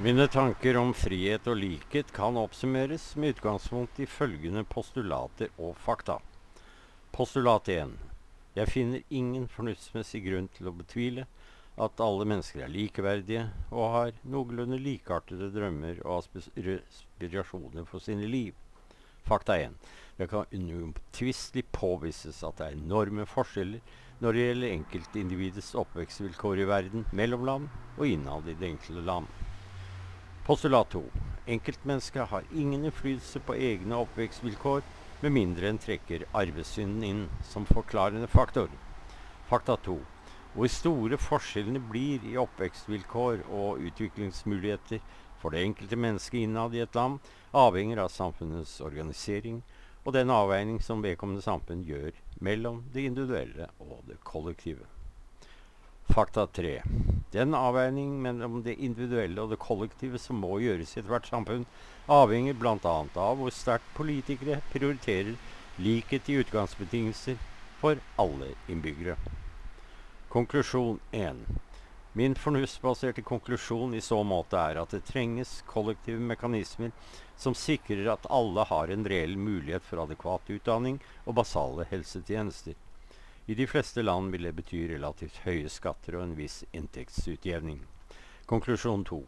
Mine tanker om frihet og likhet kan oppsummeres med utgangspunkt i følgende postulater og fakta. Postulat 1. Jeg finner ingen fornuftsmessig grunn til å betvile at alle mennesker er likeverdige og har noenlunde likeartede drømmer og aspirasjoner for sine liv. Fakta 1. Det kan uomtvistelig påvises at det er enorme forskjeller når det gjelder enkeltindividets oppvekstvilkår i verden, mellom land og innad i det enkelte land. Postulat 2. Enkeltmennesket har ingen innflytelse på egne oppvekstvilkår, med mindre enn trekker arvesynden inn som forklarende faktor. Fakta 2. Hvor store forskjellene blir i oppvekstvilkår og utviklingsmuligheter for det enkelte mennesket innad i et land, avhenger av samfunnets organisering og den avveining som vedkommende samfunn gjør mellom det individuelle og det kollektive. Fakta 3. Den avveining mellom det individuelle og det kollektive som må gjøres i ethvert samfunn, avhenger bl.a. av hvor sterkt politikere prioriterer likhet i utgangsbetingelser for alle innbyggere. Konklusjon 1. Min fornuftsbaserte konklusjon i så måte er at det trenges kollektive mekanismer som sikrer at alle har en reell mulighet for adekvat utdanning og basale helsetjenester. I de fleste land vil det bety relativt høye skatter og en viss inntektsutjevning. Konklusjon 2.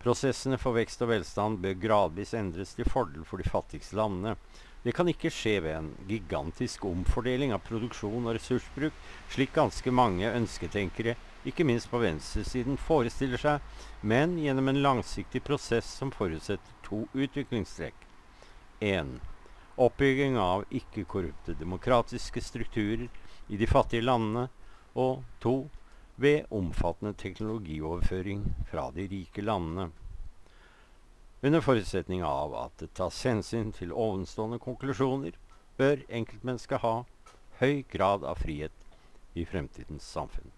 Prosessene for vekst og velstand bør gradvis endres til fordel for de fattigste landene. Det kan ikke skje ved en gigantisk omfordeling av produksjon og ressursbruk, slik ganske mange ønsketenkere, ikke minst på venstresiden, forestiller seg, men gjennom en langsiktig prosess som forutsetter 2 utviklingstrekk. 1. Oppbygging av ikke-korrupte demokratiske strukturer i de fattige landene, og 2. Ved omfattende teknologioverføring fra de rike landene. Under forutsetning av at det tas hensyn til ovenstående konklusjoner, bør enkeltmennesket ha høy grad av frihet i fremtidens samfunn.